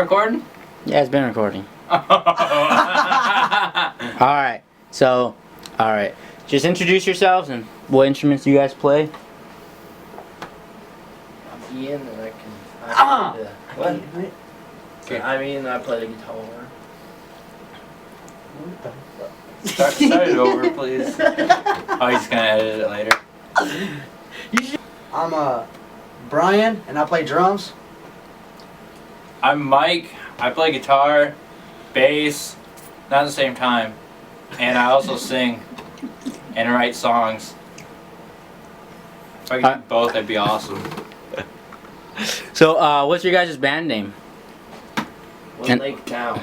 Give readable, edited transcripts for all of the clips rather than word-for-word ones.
Recording? Yeah, it's been recording. Alright, so, alright. Just introduce yourselves and what instruments do you guys play? I'm Ian and I What? I play the guitar. Start it over, please. Oh, he's gonna edit it later. I'm Brian, and I play drums. I'm Mike. I play guitar, bass, not at the same time, and I also sing and write songs. If I could do both, that'd be awesome. So, what's your guys' band name? Lake Town.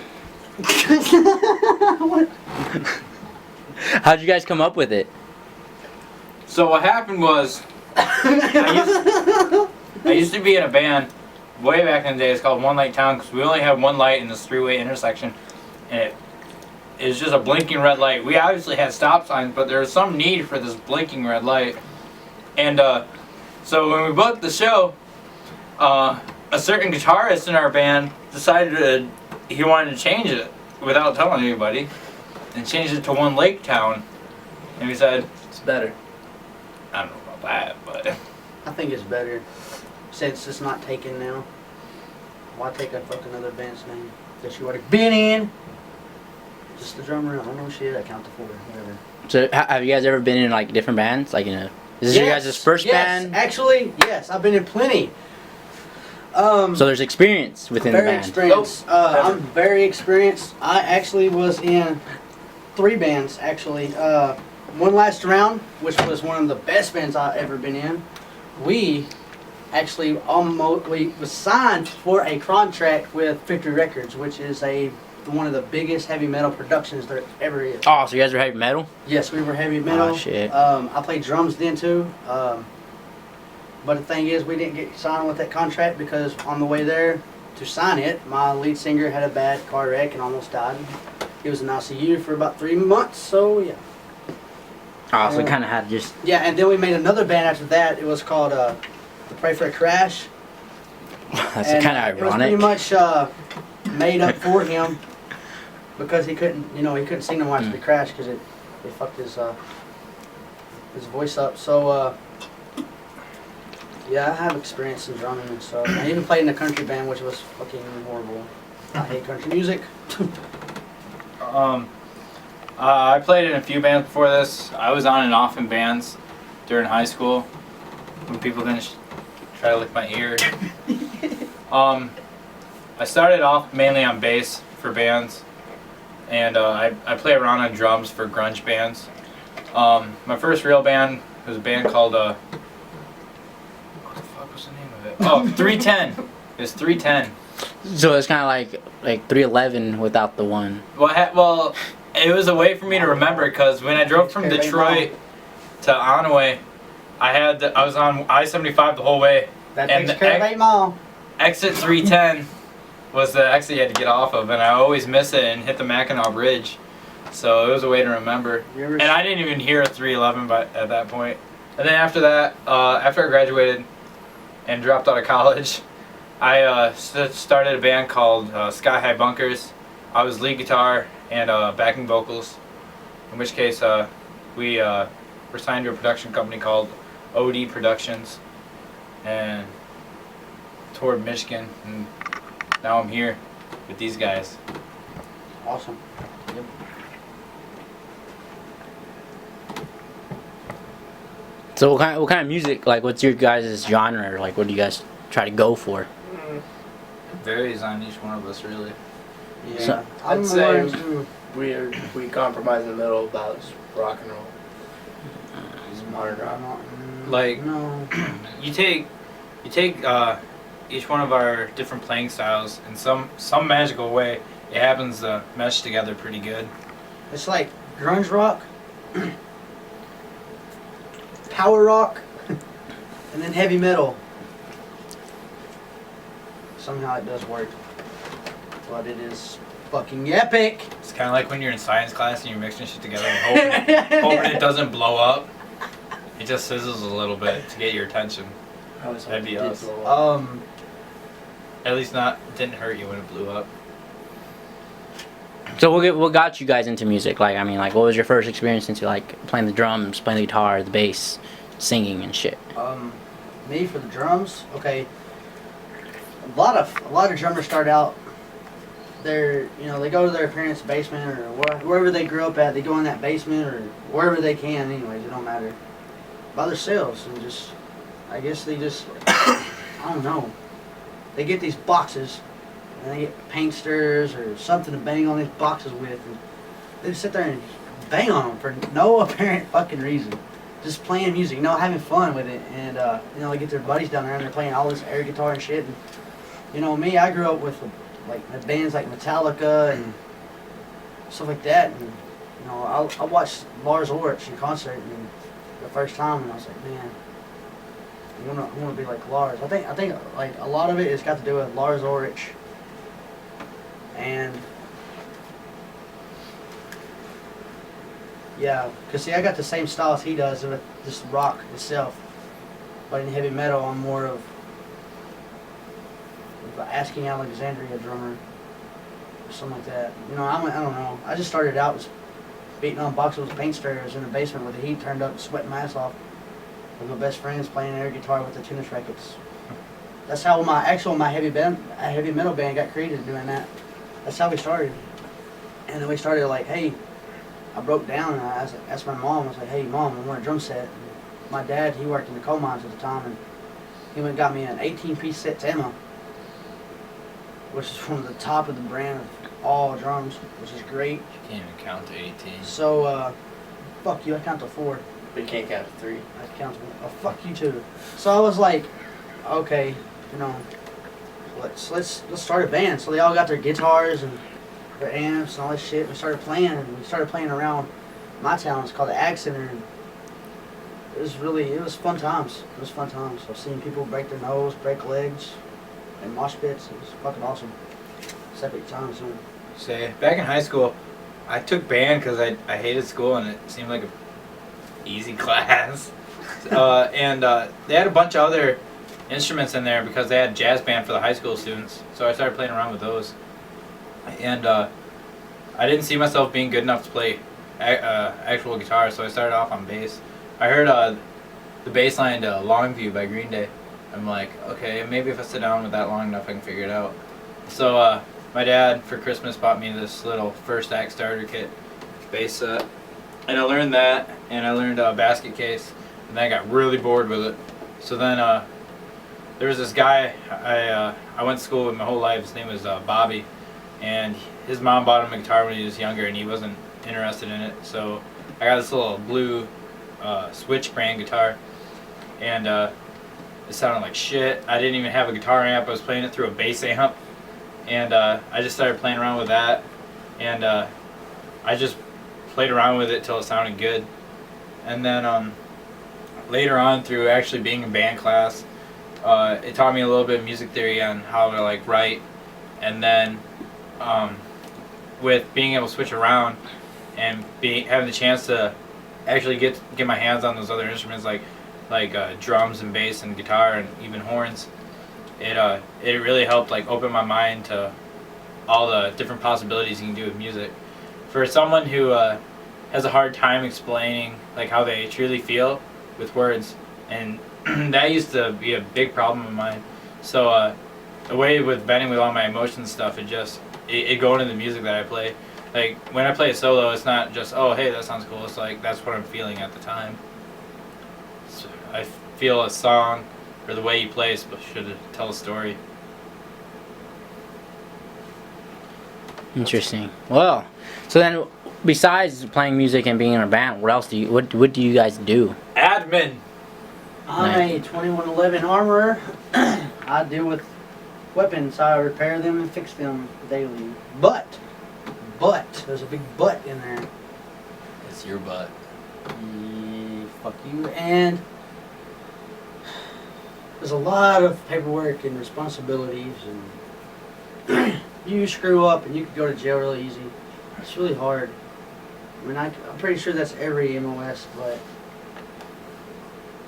How'd you guys come up with it? So what happened was, I used to be in a band way back in the day. It's called One Light Town because we only had one light in this three-way intersection, and it was just a blinking red light. We obviously had stop signs, but there was some need for this blinking red light. And so when we booked the show, a certain guitarist in our band decided he wanted to change it without telling anybody, and changed it to One Lake Town. And we said, It's better. I don't know about that, but I think it's better since it's not taken now. Why take a fucking other band's name that you already been in? Just the drummer. I don't know shit. I count to 4. Whatever. So, have you guys ever been in like different bands? Like is this your guys' first band? Actually, yes. I've been in plenty. So there's experience within the Very band. experienced. I'm very experienced. I actually was in 3 bands. Actually, One Last Round, which was one of the best bands I've ever been in. We actually we was signed for a contract with 50 Records, which is one of the biggest heavy metal productions there ever is. Oh, so you guys are heavy metal? Yes, we were heavy metal. Oh, shit. I played drums then too. But the thing is, we didn't get signed with that contract because on the way there to sign it, my lead singer had a bad car wreck and almost died. He was in ICU for about 3 months, so yeah. Oh, so kind of had just... Yeah, and then we made another band after that. It was called The Pray for a Crash. That's kind of ironic. It was pretty much made up for him because he couldn't sing and watch the crash because it fucked his voice up. So yeah, I have experience in drumming and stuff. I even played in a country band, which was fucking horrible. I hate country music. I played in a few bands before this. I was on and off in bands during high school when people didn't try to lick my ear. I started off mainly on bass for bands, and I play around on drums for grunge bands. My first real band was a band called what the fuck was the name of it? Oh, 310. It was 310. So it's kind of like 311 without the one. Well, it was a way for me to remember because when I drove from Detroit to Onaway, I was on I-75 the whole way. That takes care of 8 Mile. Exit 310 was the exit you had to get off of, and I always miss it and hit the Mackinac Bridge. So it was a way to remember. And I didn't even hear 311 at that point. And then after that, after I graduated and dropped out of college, I started a band called Sky High Bunkers. I was lead guitar and backing vocals, in which case we were signed to a production company called oldie Productions and toured Michigan, and now I'm here with these guys. Awesome. Yep. So what kind of music, like what's your guys' genre? Like what do you guys try to go for? It varies on each one of us, really. Yeah. So- I'd say we compromise in the middle about rock and roll. Modern rock. Like No. you take each one of our different playing styles, in some magical way, it happens to mesh together pretty good. It's like grunge rock, power rock, and then heavy metal. Somehow it does work, but it is fucking epic. It's kind of like when you're in science class and you're mixing shit together and hoping it doesn't blow up. It just sizzles a little bit to get your attention. That'd be us. At least not didn't hurt you when it blew up. So what got you guys into music? Like, I mean, like, what was your first experience into like playing the drums, playing the guitar, the bass, singing and shit? Me for the drums, okay. A lot of drummers start out. They go to their parents' basement or wherever they grew up at. They go in that basement or wherever they can. Anyways, it don't matter. By themselves and just, I guess they just, I don't know. They get these boxes and they get paint stirrers or something to bang on these boxes with, and they just sit there and bang on them for no apparent fucking reason. Just playing music, having fun with it, and they get their buddies down there and they're playing all this air guitar and shit. And me, I grew up with like bands like Metallica and stuff like that, and I watched Lars Ulrich in concert and the first time, and I was like, man, I want to be like Lars. I think like a lot of it has got to do with Lars Ulrich, and yeah, because see, I got the same style as he does with just rock itself, but in heavy metal, I'm more of Asking Alexandria drummer or something like that. I don't know. I just started out was beating on boxes with paint stirrers in the basement with the heat turned up, sweating my ass off with my best friends playing air guitar with the tennis rackets. That's how my heavy metal band got created, doing that. That's how we started. And then we started like, hey, I broke down and I asked my mom, I was like, hey mom, I want a drum set. And my dad, he worked in the coal mines at the time, and he went and got me an 18-piece set Tama, which is from the top of the brand of all drums, which is great. You can't even count to 18. So, fuck you, I count to 4. But you can't count to 3. I count to 1. Oh, fuck you too. So I was like, okay, let's start a band. So they all got their guitars and their amps and all this shit. We started playing, and we started playing around my town. It's called the Ag Center. And it was fun times. It was fun times. I've seen people break their nose, break legs, and mosh pits. It was fucking awesome. It's epic times, man. Say, back in high school, I took band because I hated school and it seemed like a easy class. And they had a bunch of other instruments in there because they had jazz band for the high school students. So I started playing around with those. And I didn't see myself being good enough to play actual guitar, so I started off on bass. I heard the bass line to Longview by Green Day. I'm like, okay, maybe if I sit down with that long enough, I can figure it out. So my dad, for Christmas, bought me this little first act starter kit bass set. And I learned that, and I learned basket case, and then I got really bored with it. So then there was this guy I went to school with my whole life. His name was Bobby, and his mom bought him a guitar when he was younger, and he wasn't interested in it. So I got this little blue Switch brand guitar, and it sounded like shit. I didn't even have a guitar amp. I was playing it through a bass amp, and I just started playing around with that, and I just played around with it till it sounded good. And then later on, through actually being in band class, it taught me a little bit of music theory on how to like write, and then with being able to switch around and having the chance to actually get my hands on those other instruments like drums and bass and guitar and even horns, it really helped like open my mind to all the different possibilities you can do with music. For someone who has a hard time explaining like how they truly feel with words, and that used to be a big problem of mine. So the way with venting with all my emotions stuff, it go into the music that I play. Like when I play a solo, it's not just, oh hey, that sounds cool. It's like that's what I'm feeling at the time. So I feel a song or the way he plays should tell a story. Interesting. Well, so then besides playing music and being in a band, what else what do you guys do? Admin. I'm a 2111 armorer. I deal with weapons. I repair them and fix them daily. But, there's a big but in there. It's your butt. Fuck you. And there's a lot of paperwork and responsibilities, and you screw up and you can go to jail really easy. It's really hard. I mean, I'm pretty sure that's every MOS, but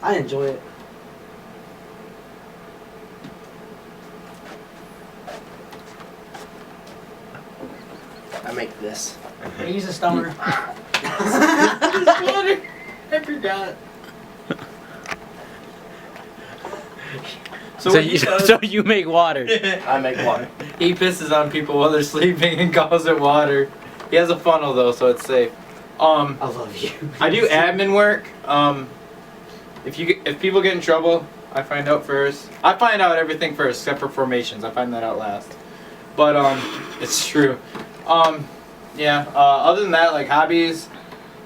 I enjoy it. make this. He's a stoner. I forgot. So, So what he you, does, so you make water. I make water. he pisses on people while they're sleeping and calls it water. He has a funnel though, so it's safe. I love you. I do admin work. If people get in trouble, I find out first. I find out everything first, except for formations. I find that out last. But it's true. Yeah. Other than that, like hobbies,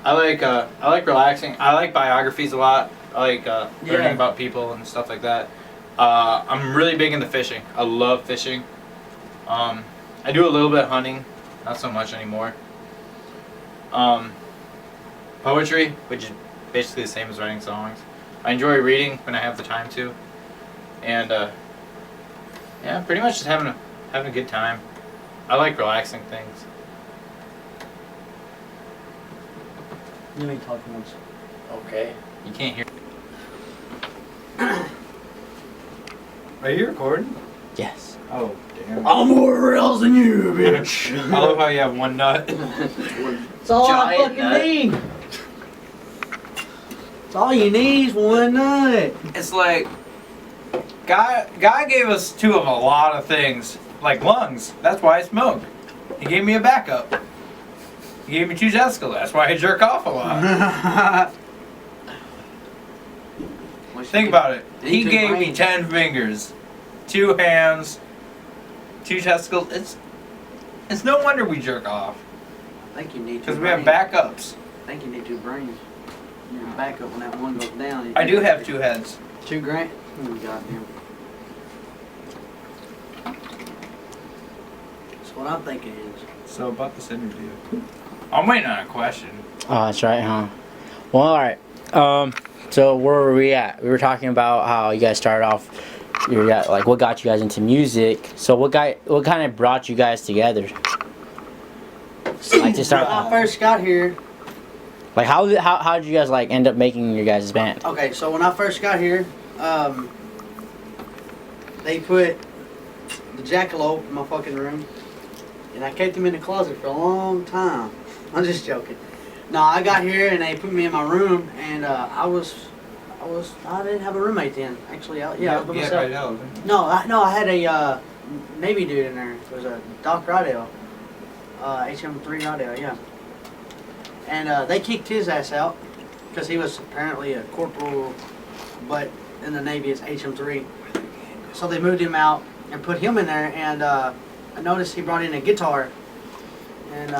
I like relaxing. I like biographies a lot. I like learning about people and stuff like that. I'm really big into fishing. I love fishing. I do a little bit of hunting, not so much anymore. Poetry, which is basically the same as writing songs. I enjoy reading when I have the time to, and yeah, pretty much just having a good time. I like relaxing things. You ain't talking much. Okay. You can't hear. Are you recording? Yes. Oh damn! I'm more rails than you, bitch. I love how you have one nut. That's all I Giant fucking nut. need. That's all you need is one nut. It's like God gave us two of a lot of things, like lungs. That's why I smoke. He gave me a backup. He gave me two testicles. That's why I jerk off a lot. Think about it. He gave me 10 fingers, 2 hands, 2 testicles. It's no wonder we jerk off, I think you need because two we have brains. backups. I think you need 2 brains. You need a backup when that one goes down. I do have 2 heads. 2 grand. Oh, goddamn. That's what I'm thinking is. So about this interview, I'm waiting on a question. Oh, that's right, huh? Well, all right. So where were we at? We were talking about how you guys started off. You got like what got you guys into music. So what kind of brought you guys together? Like to start. When I first got here, Like how did you guys like end up making your guys' band? okay, so when I first got here, they put the jackalope in my fucking room, and I kept him in the closet for a long time. I'm just joking. No, I got here and they put me in my room, and I didn't have a roommate then. Actually, I was by myself. No, I had a Navy dude in there. It was a Doc Rydell, HM3 Rydell, yeah. And they kicked his ass out because he was apparently a corporal, but in the Navy it's HM3. So they moved him out and put him in there, and I noticed he brought in a guitar, and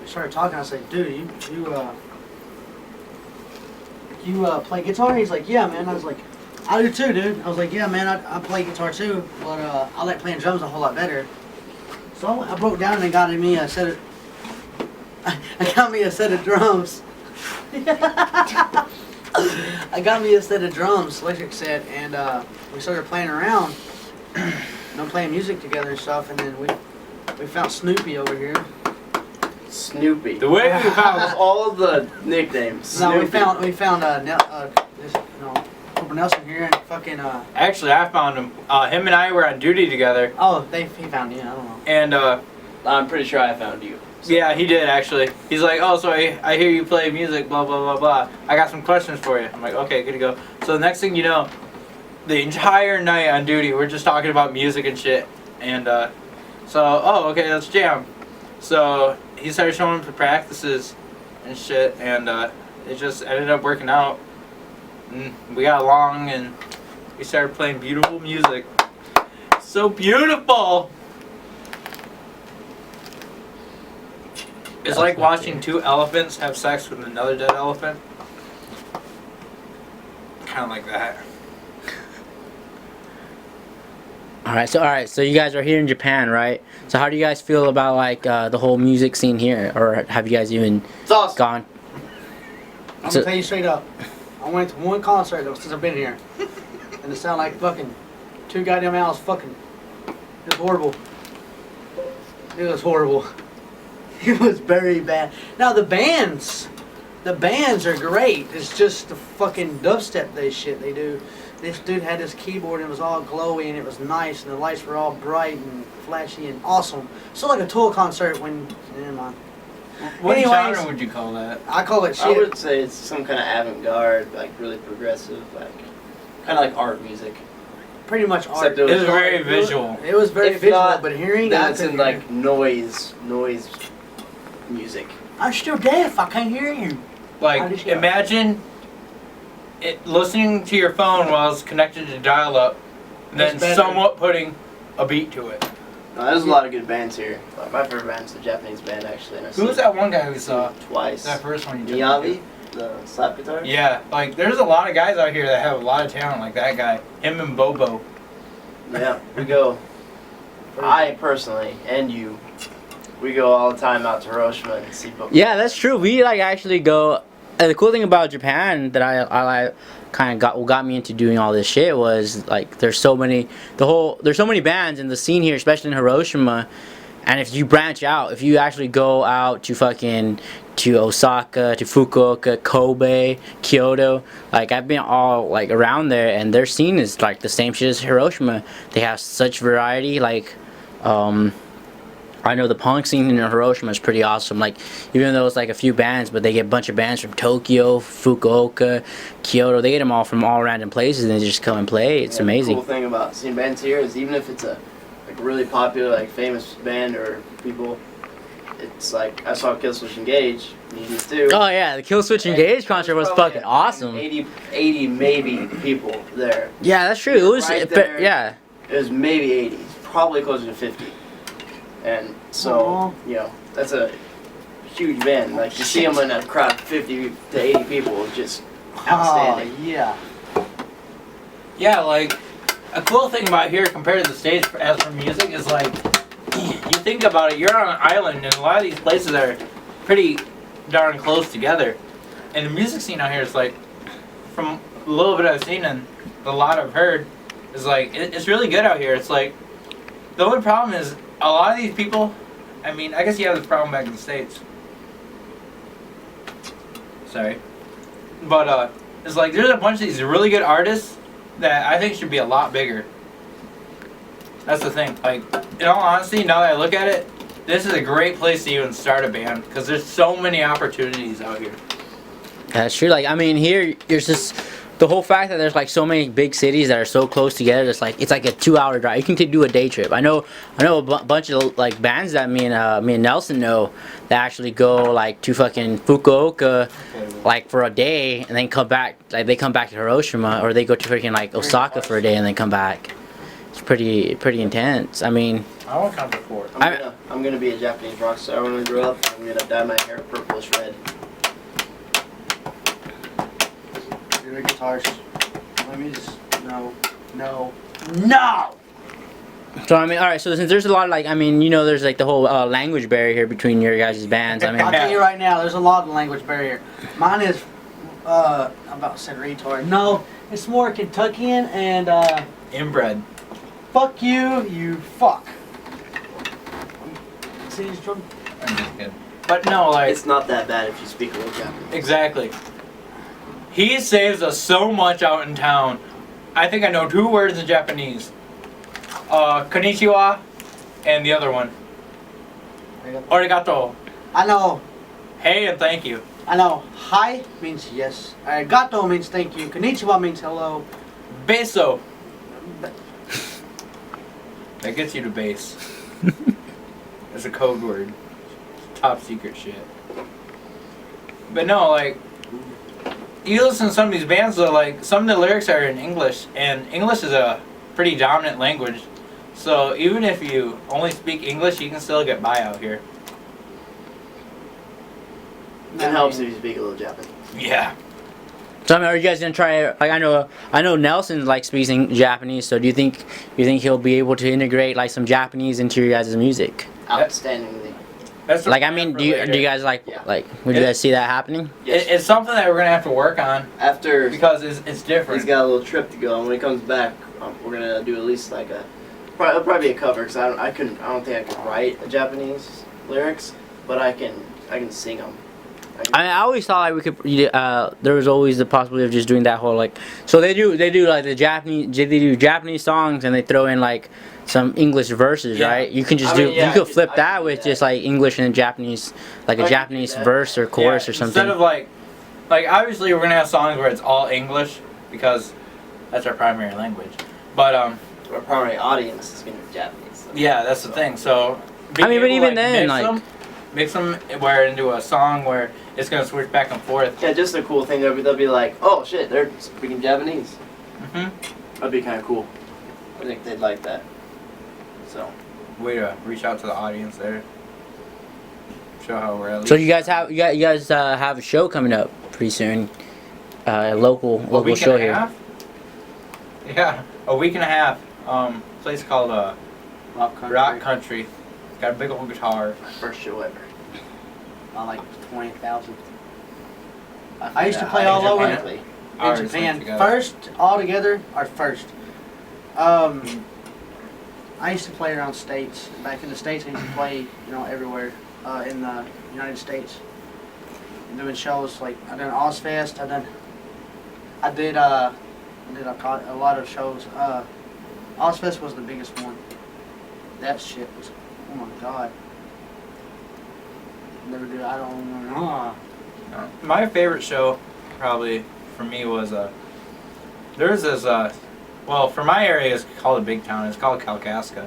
we started talking. I said, "Dude, you play guitar?" He's like, "Yeah, man." I was like, "I do too, dude." I was like, "Yeah, man, I play guitar too, but I like playing drums a whole lot better." So I broke down and got me a set of I got me a set of drums. I got me a set of drums, electric set, and we started playing around, playing music together and stuff, and then we found Snoopy over here. Snoopy. The way we found Of all the nicknames. No, we Snoopy. found Cooper Nelson here and fucking Actually, I found him. Him and I were on duty together, he found you. I don't know. and I'm pretty sure I found you. yeah, he did actually. He's like, "Oh, so I hear you play music, blah blah blah blah. I got some questions for you." I'm like, "Okay, good to go." So the next thing you know, the entire night on duty, we're just talking about music and shit, and okay, let's jam. So he started showing up to practices and shit, and it just ended up working out. And we got along, and we started playing beautiful music. So beautiful! It's like watching 2 elephants have sex with another dead elephant. Kind of like that. All right, so you guys are here in Japan, right? So how do you guys feel about like the whole music scene here, or have you guys even It's awesome. gone? I'm So- gonna tell you straight up. I went to one concert though since I've been here, and it sounded like fucking 2 goddamn hours. Fucking, it was horrible. It was horrible. It was very bad. Now the bands are great. It's just the fucking dubstep shit they do. This dude had this keyboard and it was all glowy and it was nice and the lights were all bright and flashy and awesome. So like a Tool concert when, never mind. What Anyways, genre would you call that? I call it I shit. would say it's some kind of avant-garde, like really progressive, like kind of like art music. Pretty much art. Except it It was was very visual. It was very If visual, not, but hearing That's I in couldn't like hear. noise music. I'm still deaf. I can't hear you. I Like, just- imagine listening to your phone while it's connected to dial-up, and then It's better. somewhat putting a beat to it. No, there's a lot of good bands here. Like, my favorite band's a Japanese band actually. And I've Who was seen that one guy we it saw? twice? That first one you took Miyavi, me the slap guitar. to? Yeah, like there's a lot of guys out here that have a lot of talent, like that guy. Him and Bobo. Yeah, we go. I personally and you, we go all the time out to Hiroshima and see Bobo. Yeah, that's true. We like actually go. And the cool thing about Japan that I kind of got me into doing all this shit was like there's so many bands in the scene here, especially in Hiroshima. And if you branch out, if you actually go out to Osaka, to Fukuoka, Kobe, Kyoto, like I've been all like around there, and their scene is like the same shit as Hiroshima. They have such variety, like. I know the punk scene in Hiroshima is pretty awesome. Like, even though it's like a few bands, but they get a bunch of bands from Tokyo, Fukuoka, Kyoto. They get them all from all random places, and they just come and play. It's amazing. The cool thing about seeing bands here is even if it's a like really popular, like famous band or people, it's like I saw Killswitch Engage. You did too. Oh yeah, the Killswitch Engage concert was probably fucking awesome. 80 maybe people there. Yeah, that's true. It was, Right there. yeah. It was maybe 80, probably closer to 50. And so, you know, that's a huge band. Like, to see them in a crowd of 50 to 80 people is just outstanding. Oh, yeah. Yeah, like a cool thing about here compared to the States as for music is like you think about it, you're on an island and a lot of these places are pretty darn close together. And the music scene out here is like, from a little bit I've seen and the lot I've heard, is like it's really good out here. It's like the only problem is a lot of these people, I mean, I guess you have this problem back in the States. Sorry. But it's like there's a bunch of these really good artists that I think should be a lot bigger. That's the thing. Like, in all honesty, now that I look at it, this is a great place to even start a band because there's so many opportunities out here. That's true. Like, I mean, here, there's just the whole fact that there's like so many big cities that are so close together. It's like a 2-hour drive. You can do a day trip. I know a bunch of like bands that me and Nelson know that actually go like to fucking Fukuoka, like for a day and then come back. Like they come back to Hiroshima, or they go to freaking like Osaka for a day and then come back. It's pretty intense. I mean, I won't come before. I'm gonna be a Japanese rock star when I grow up. I'm gonna dye my hair purplish red. Your guitars. Let me just. No. so I mean, all right. So since there's a lot of like, I mean, you know, there's like the whole language barrier here between your guys' bands. I mean, I'll tell you right now, there's a lot of language barrier. Mine is, I'm about to say retard. No, it's more Kentuckian and, Inbred. fuck you, you fuck. See these drum? I'm just kidding. But no, like, It's not that bad if you speak a little Japanese. exactly. He saves us so much out in town. I think I know 2 words in Japanese. Konnichiwa, and the other one. Arigato. I know. Hey and thank you. I know. Hi means yes. Arigato means thank you. Konnichiwa means hello. Beso. That gets you to base. It's a code word. Top secret shit. But no, like, you listen to some of these bands though, like, some of the lyrics are in English, and English is a pretty dominant language. So even if you only speak English, you can still get by out here. It helps if you speak a little Japanese. Yeah. so I mean, are you guys gonna try? Like, I know Nelson like speaking Japanese. So do you think he'll be able to integrate like some Japanese into your guys' music? Outstandingly. That's the Like, I plan mean, for do you later. guys like Yeah. would you guys see that happening? Yes. It's something that we're gonna have to work on After because it's different. he's got a little trip to go, and when he comes back, we're gonna do at least like it'll probably be a cover because I don't think I can write a Japanese lyrics, but I can sing them. I always thought like we could. There was always the possibility of just doing that whole like. So they do like the Japanese. They do Japanese songs and they throw in like some English verses, Yeah. right? You can just I mean, yeah, you could I could- flip I that could do with that. just like English and Japanese, like I a could do Japanese that. verse or chorus Yeah, or something. Instead of like obviously we're gonna have songs where it's all English because that's our primary language. But Our primary audience is gonna be Japanese. So. yeah, that's the thing. So I mean, but being able to, even then, mix them where into a song where it's gonna switch back and forth. Yeah, just a cool thing. They'll be like, oh shit, they're speaking Japanese. Mhm. That'd be kind of cool. I think they'd like that. So. Way to reach out to the audience there. Show how we're at least. So you guys have a show coming up pretty soon. Local a week show and a here. half? Yeah, a week and a half. Place called Rock Country. Got a big old guitar. My first show ever. I like 20,000. I used to play all Japan. over Ironically. in Ours Japan. together. First, all together, or first. I used to play around states. Back in the States, I used to play, everywhere in the United States. Doing shows like I done Ozfest. I did a lot of shows. Ozfest was the biggest one. That shit was, oh my god. Never do. I don't know. My favorite show, probably for me, was there's this well, for my area it's called a big town. It's called Kalkaska,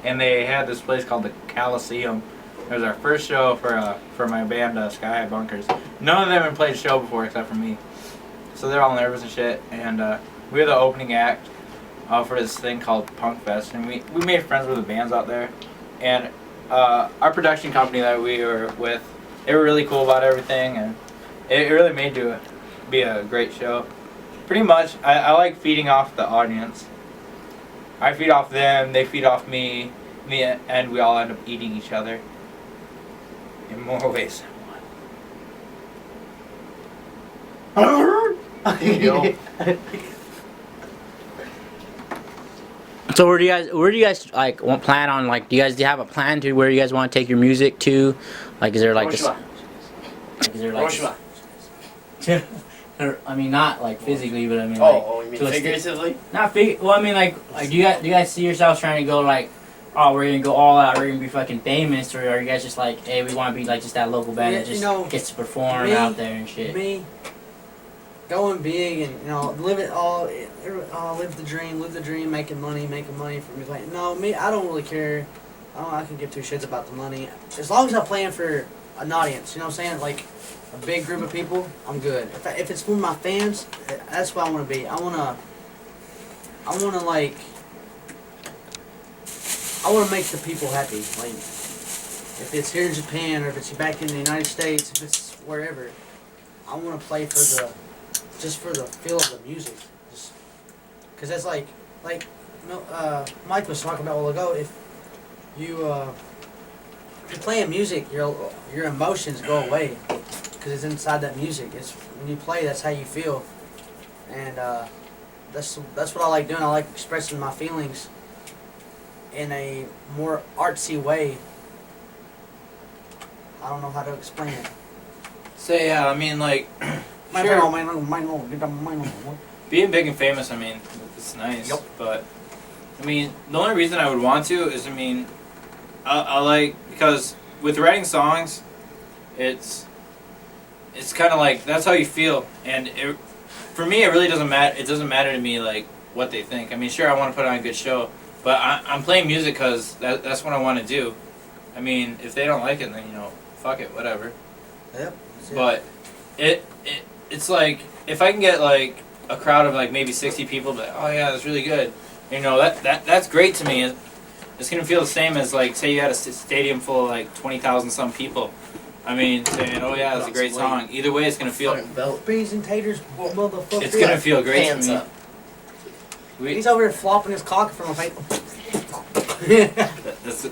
and they had this place called the Coliseum. It was our first show for my band Sky High Bunkers. None of them had played a show before except for me, so they're all nervous and shit. And we were the opening act for this thing called Punk Fest, and we made friends with the bands out there. And our production company that we were with, they were really cool about everything, and it really made it be a great show. Pretty much, I like feeding off the audience. I feed off them, they feed off me. In the end, we all end up eating each other. In more ways than one. Yo. So where do you guys like plan on like? Do you guys have a plan to where you guys want to take your music to? Like, is there like Hiroshima. is there like Hiroshima. or, I mean, not like physically, but I mean Oh, you mean to a figuratively? not well, I mean like do you guys see yourselves trying to go like, oh, we're gonna go all out, we're gonna be fucking famous, or are you guys just like, hey, we want to be like just that local band that just gets to perform out there and shit? Me, going big and live it all, live the dream, making money for me playing. No, me, I don't really care. I can give two shits about the money as long as I'm playing for an audience. You know what I'm saying? Like a big group of people, I'm good. If it's for my fans, that's what I want to be. I want to like. I want to make the people happy. Like, if it's here in Japan or if it's back in the United States, if it's wherever, I want to play just for the feel of the music. Just, cause that's like Mike was talking about a while ago. If you're playing music, your emotions go away, cause it's inside that music. It's when you play, that's how you feel, and that's what I like doing. I like expressing my feelings in a more artsy way. I don't know how to explain it. So yeah, I mean like, being big and famous, I mean, it's nice. Yep. But I mean, the only reason I would want to is, I mean, I like, because with writing songs, it's kind of like that's how you feel, and for me, it really doesn't matter. It doesn't matter to me like what they think. I mean, sure, I want to put on a good show, but I'm playing music because that's what I want to do. I mean, if they don't like it, then fuck it, whatever. Yep. But it's like if I can get like a crowd of like maybe 60 people, but oh yeah, that's really good. That's great to me. It's gonna feel the same as like say you had a stadium full of like 20,000 some people. I mean, saying oh yeah, that's a great song. Either way, it's gonna feel. Beans and taters, motherfucker. It's gonna feel great to Hands me. up. He's over here flopping his cock from a face.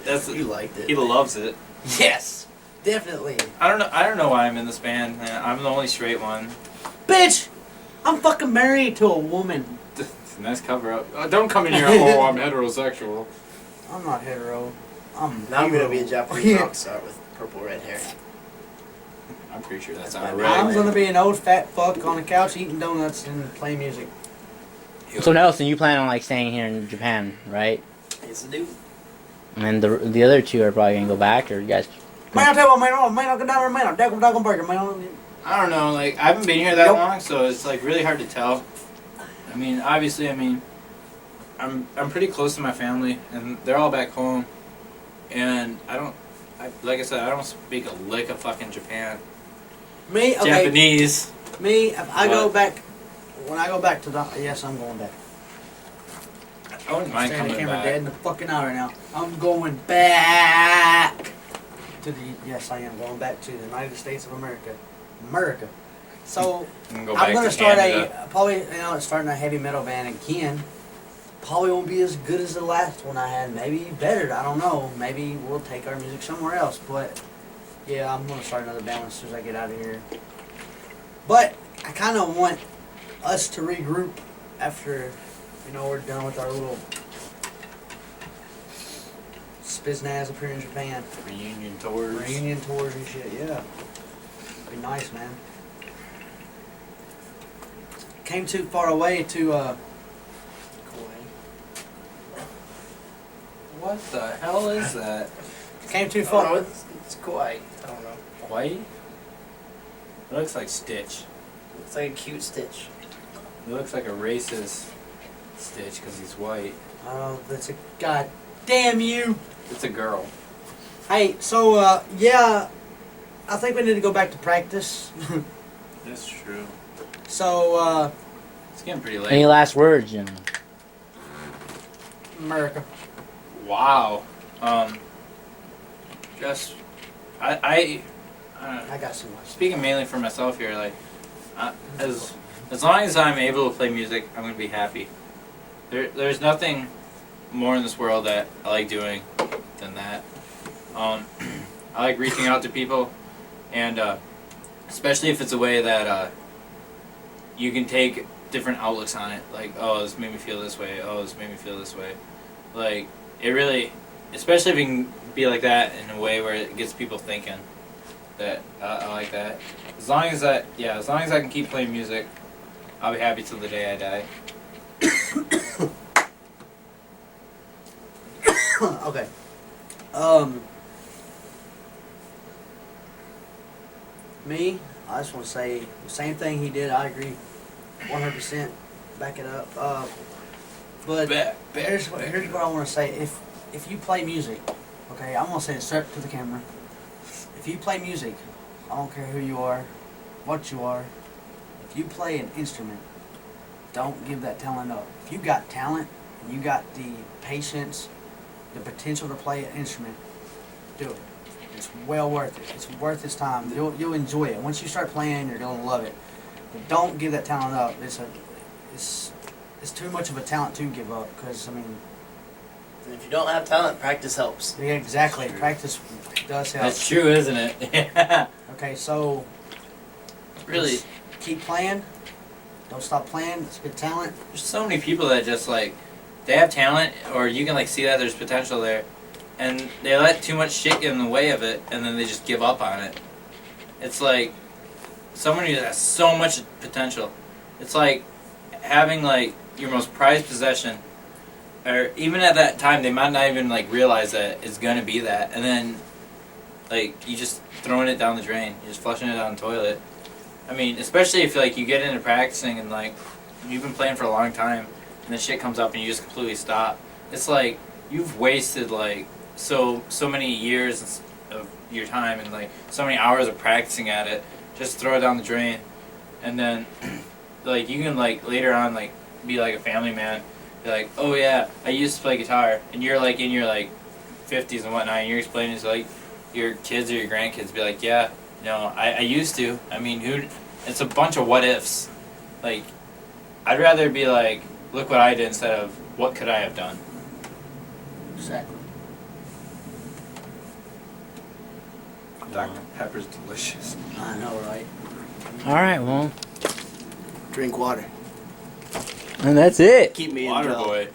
That's You liked it. he loves it. Yes. Definitely. I don't know why I'm in this band. I'm the only straight one. Bitch! I'm fucking married to a woman. It's a nice cover up. Don't come in here. Oh, I'm heterosexual. I'm not hetero. I'm Now I'm gonna be a hetero. Japanese rock star with purple red hair. I'm pretty sure that's That's not my right. I'm gonna be an old fat fuck on the couch eating donuts and playing music. So Nelson, you plan on like staying here in Japan, right? Yes, I do. And the other two are probably gonna go back, or you guys? Man, I'll tell you what, man, I'll get down there, man, I'll dog burger, man. I don't know, like, I haven't been here that Nope. long, so it's, like, really hard to tell. I mean, obviously, I'm pretty close to my family, and they're all back home, and like I said, I don't speak a lick of fucking Japan. Me, okay. Japanese. Me, if I go What? back, when I go back to the, yes, I'm going back. I wouldn't mind Staring at the coming camera dead back. in the fucking eye right now. I'm going back to the, yes, I am going back to the United States of America. America. So, I'm gonna go I'm back gonna to start Canada. probably, starting a heavy metal band again. Probably won't be as good as the last one I had. Maybe better. I don't know. Maybe we'll take our music somewhere else. But yeah, I'm gonna start another band as soon as I get out of here. But I kind of want us to regroup after, we're done with our little spiznaz up here in Japan. Reunion tours. Reunion tours and shit. Yeah, be nice, man. Came too far away to What the hell is that? came too I don't far. know, it's Kauai. I don't know. White? It looks like Stitch. It's like a cute Stitch. It looks like a racist Stitch because he's white. Oh, that's a god damn you. It's a girl. Hey, so yeah, I think we need to go back to practice. That's true. So It's getting pretty late. Any last words, gentlemen? America. Wow. Just I I got so much. speaking mainly for myself here, like as long as I'm able to play music, I'm gonna be happy. There's nothing more in this world that I like doing than that. I like reaching out to people, and especially if it's a way that you can take different outlooks on it. Like, oh, this made me feel this way. Oh, this made me feel this way. Like, it really, especially if you can be like that in a way where it gets people thinking. That I like that. As long as I can keep playing music, I'll be happy till the day I die. Okay. Me, I just want to say the same thing he did. I agree, 100%. Back it up. But here's what I want to say. If you play music, okay, I'm gonna say it straight to the camera. If you play music, I don't care who you are, what you are. If you play an instrument, don't give that talent up. If you got talent, and you got the patience, the potential to play an instrument, do it. It's well worth it. It's worth its time. You'll enjoy it. Once you start playing, you're gonna love it. But don't give that talent up. It's too much of a talent to give up. Because And if you don't have talent, practice helps. yeah, exactly. True. Practice does help. That's true, isn't it? Yeah. Okay, so Really, just keep playing. Don't stop playing. It's good talent. there's so many people that just like, they have talent, or you can like see that there's potential there, and they let too much shit get in the way of it, and then they just give up on it. It's like someone who has so much potential. It's like having like your most prized possession, or even at that time they might not even like realize that it's gonna be that, and then like you just throwing it down the drain, you're just flushing it down the toilet. I mean, especially if like you get into practicing and like you've been playing for a long time, and then shit comes up and you just completely stop. It's like you've wasted like so many years of your time and like so many hours of practicing at it. Just throw it down the drain, and then like you can like later on like be like a family man. Be like, oh yeah, I used to play guitar, and you're like in your like 50s and whatnot, and you're explaining to like your kids or your grandkids. Be like, yeah, I used to. I mean, it's a bunch of what ifs. Like, I'd rather be like, look what I did instead of what could I have done. Exactly. Dr. Pepper's delicious. I know, right? All right, well, Drink water. and that's it. Keep me in Water gel. boy.